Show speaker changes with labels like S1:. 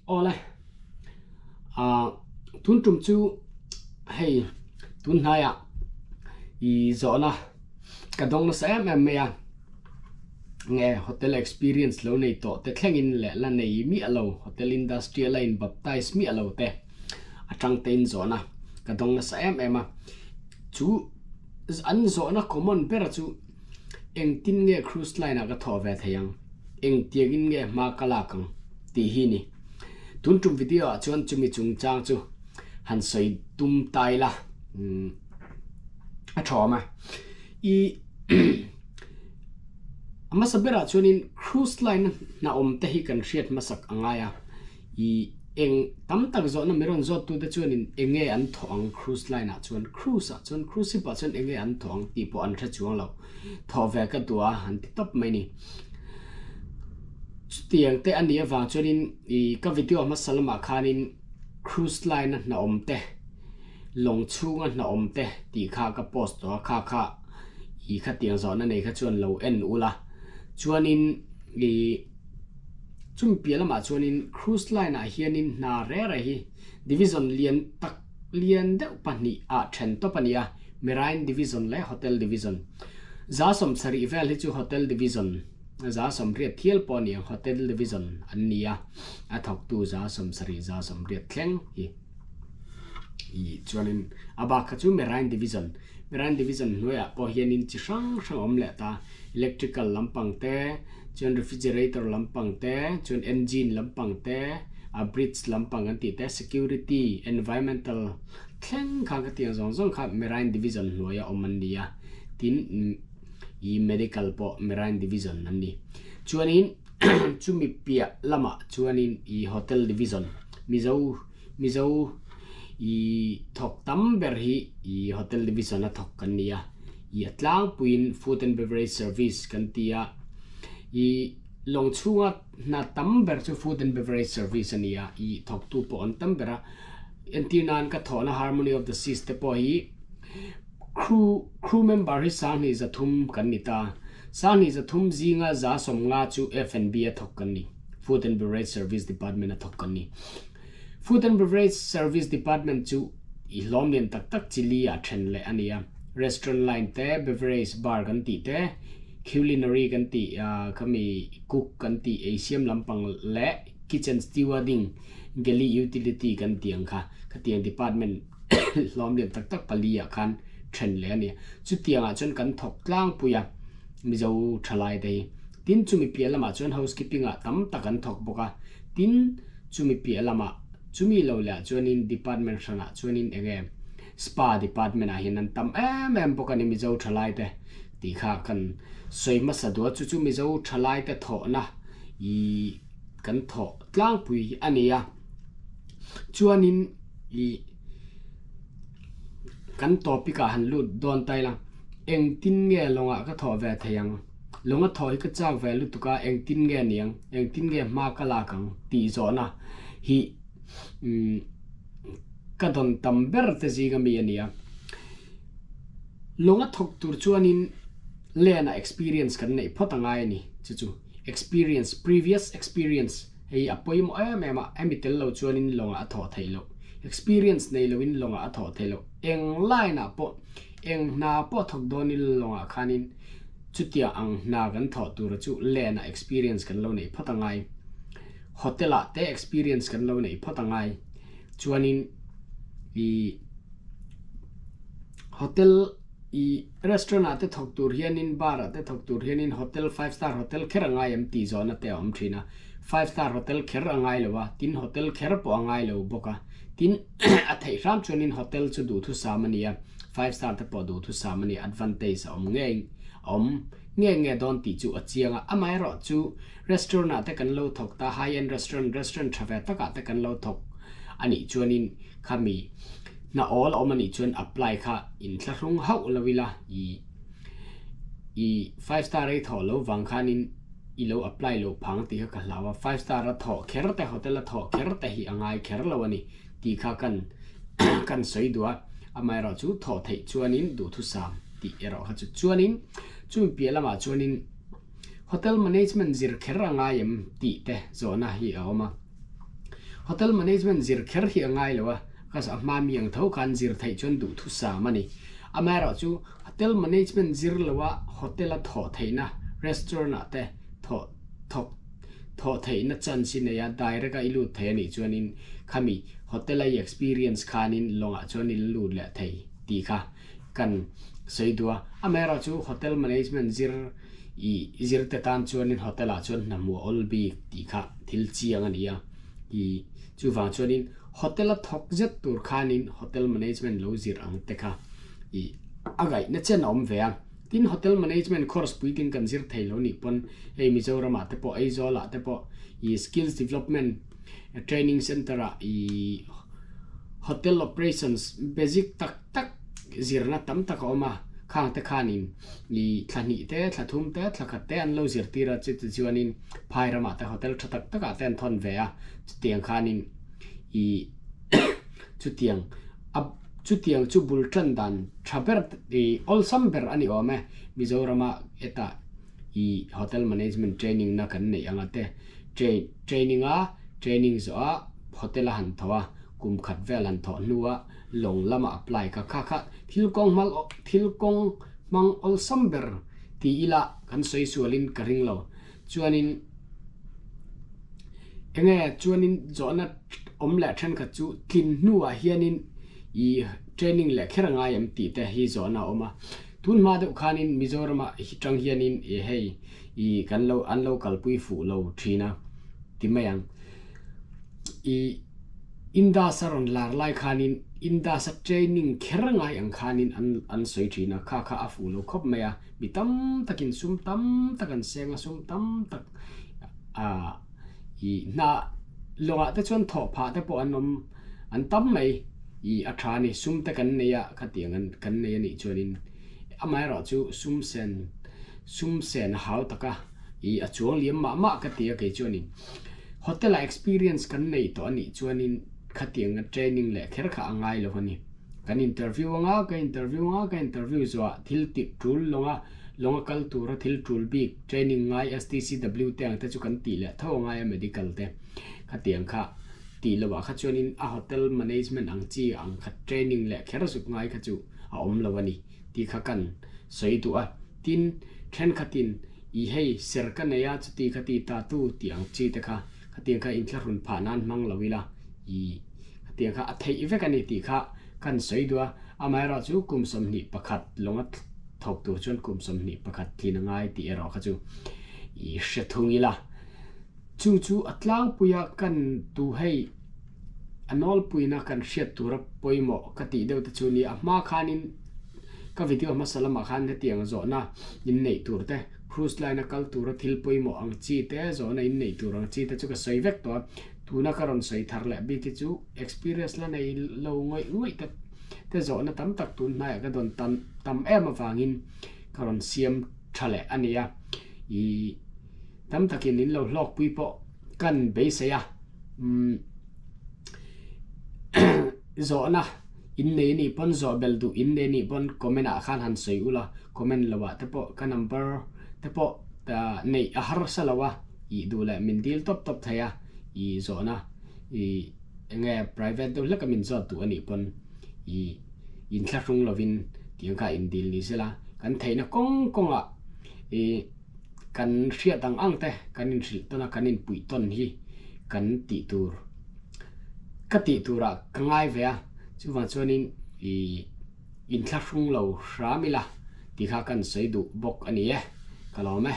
S1: Ole tun tum chu hey tun haya I Zawhna ka dong na sa me ya nghe hotel experience lo nei to te thlengin le la nei mi alo hotel industry line baptize mi alo te atang te in Zawhna ka dong na sa a chu an Zawhna common pera chu eng tin nge cruise line a ka tho ve theyang eng tiagin nge ma kala kang ti hi ni tun tum video a chuan chumi chung chang chu han soi Tumte la a thawh ma I masabera chuanin cruise line na te hi kan hriat masak angaya I eng tam tak Zawhna meron zot tu te chuanin enge an thawng cruise line a chuan cruise pa chuan enge an thawng ti po an thra chuang lo thaw ve ka tua han ti top mai ni tiang te ani awang chuanin I ka video masalama khanin cruise line na te long chunga na te ti kha ka post to kha I kha tiang Zawhna nei kha chuan lo en ula chuanin chum pialama chuanin cruise line a hianin na re hi division lian de pani a then to pania marine division le hotel division za som sari vel hi chu hotel division za som riat thial poni hotel division ania a thok tu za som sari za som riat thleng hi chuanin aba kha chu marine division noya po hianin chi sang om le ta electrical lampang te chuan refrigerator lampang te chuan engine lampang te a bridge lampang an ti te security environmental thleng kha ka tiang zong kha marine division noya oman nia tin I medical po marine division an ni chuanin chumi pia lama chuanin I hotel division mizo I thok tam ber hi I hotel division a thok kan nia I atlang puin food and beverage service kan tia I long chunga na tam ber chu food and beverage service ania I thok tu po on tam bera entinan ka thona harmony of the seas te po hi crew member hi sang ni za thum kan ni ta sang ni za thum zinga za som nga chu F&B a thok kan ni food and beverage service department a thok kan ni Food and Beverage Service Department chu I hlom lian tak chili a then le ania restaurant line te beverage bar kan ti te culinary kan ti kami cook kan ti asiam lampang le kitchen stewarding galley utility kan tiang kha ka tiang department hlom lian tak palia khan then le ania chu tiang a chon kan thok tlang puya mizo thalai dei tin chumi pialama chon housekeeping a tam takan thok boka tin chumi pialama chumi lo la chuanin department sana chuanin enge spa department a hian an tam em pokani mizo thalai te ti kha kan soima sadwa chu mizo thalai te tho na I kan tho tlang pui ania chuanin I kan topika han lut don taila eng tin nge longa ka tho ve thayang longa thoi ka chak ve lu tuka eng tin nge niang eng tin nge ma kala kang ti Zawhna hi kadon tamber te ziga mi ania longa thok tur chuanin lena experience kan nei photangai ni chu experience previous experience hei apoi mo ema emitel lo chuanin longa atho thailo experience nei loin longa atho thailo eng line a po eng na po thok donil longa khanin chutia ang na gan tho tur chu lena experience kan lo nei photangai hotel a te experience kan lo nei photangai chuanin I hotel I restaurant ate thok tur hianin bar ate thok tur hianin hotel 5 star hotel kherangai am ti Zawhna te om thina 5 star hotel kherangai lowa tin hotel kher po angai lo boka tin a thei ram chuanin hotel chu du thu samania 5 star te po du thu samani advantage om nge don ti chu achianga amai ro chu restaurant ate kan lo thok ta high end restaurant thave ta ka te kan lo thok ani chuanin khami na all omani chuan apply kha in thlung hau lawila I 5 star rate tho lo wang khanin I lo apply lo phang ti ka lawa 5 star a tho kher te hotel a tho kher te hi angai kher lawani ti kha kan kan soi dua amai ro chu tho thei chuanin du thu sam ti ero ha chu chuanin chu pialama chuanin hotel management zir kher angai em ti te Zawhna hi awma hotel management zir kher hi angai lewa kas ma miang tho kan zir thai chon du thu sa mani amara chu hotel management zir lewa hotel a tho theina restaurant ate tho thok tho theina chan sin ya direct a ilu theni chuanin khami hotel ai experience khanin longa chuanin lu le thei ti kha kan seidua amara chu hotel management zir te tan chuanin hotel a chuan namu olbi ti kha thil chiang ania i chu wang chuanin hotel a thok zet tur khanin hotel management lo zir ang te kha i agai na chen om ve ang tin hotel management course puitin kan zir thailo ni pon ei Mizoram ate po ei zola te po i skills development training center i hotel operations basic tak zirna tam tak oma khang te khanin i thlani te thlathum te thlakhat te an lo zir tira chi chuanin phairama te hotel thatak taka ten thon ve a tiang khanin i chutiang chutiang chu bultan dan thaber i olsamber ani ome Mizorama eta i hotel management training na kan nei angate training zo a hotel han thowa kum khat vel an tho nuwa long lama apply ka kha thilkong mang olsamber ti ila kan soi sualin karing lo chuanin enge chuanin zona omla than ka chu kin nuwa hianin i training le kheranga yam ti te hi zona oma tun ma de khanin Mizorama hi tang hianin e hei i kan lo an lo kalpui fu lo thina timayang i inda saron lar lai khanin inda sa training kheranga yang khanin an soi thina kha afu lo khop maya bitam takin sum tam takan senga sum tam tak i na longa te chon tho pha te po anom an tam mai i athani sum te kan neya khatiang an kan neya ni chorin amai ro chu sum sen hau taka i achuang liam ma ka tia ke chonin hotel experience kan nei to ani chuanin khatiang training le kher kha angai lo hani kan interview zo thil ti tul longa kal tura thil tul big training ngai STCW teng te chu kan ti le tho ngai medical te khatiang kha ti lo wa kha chuanin a hotel management ang chi ang kha training le kher su ngai kha chu a om lo wani ti kha kan soi tu a tin then khatin i hei ser ka neya chu ti khati ta tu ti ang chi te kha khatiang kha in thlarun pha nan mang lawila i khatiang kha athei evekani ti kha kan soi dua amara chu kum som ni pakhat longa thok tu chon kum som ni pakhat thina ngai ti ero kha chu i shethungila chu atlang puya kan tu hei anol puina kan shet tura poimo kati deu ta chuni ama khanin ka video masalama khan ne tiang zo na in nei tur te cruise line kal tura thil poimo ang chi te zo na in nei tur ang chi te chu ka soi vek to tuna karon soi thar le bi ki chu experience la nei lo ngoi te zo na tam tak tun na ka don tam em awangin karon siam thale ania i tam takin in lo lok pui po kan be se ya zo na in nei ni pon zo bel du in nei ni pon comment a khan han soi ula comment lawa te po ka number te po ta nei a har salawa i du la min dil top thaya i zo na i enge private do la ka min zo tu ani pon i in thlung lovin tiang ka in dil ni sela kan theina kong a i kan ria tang ang te kan in sil tona kan in pui ton hi kan ti tur ka ti tura kangai ve a chu wa chonin i in thlung lo ramila ti kha kan sei du bok ani e kalome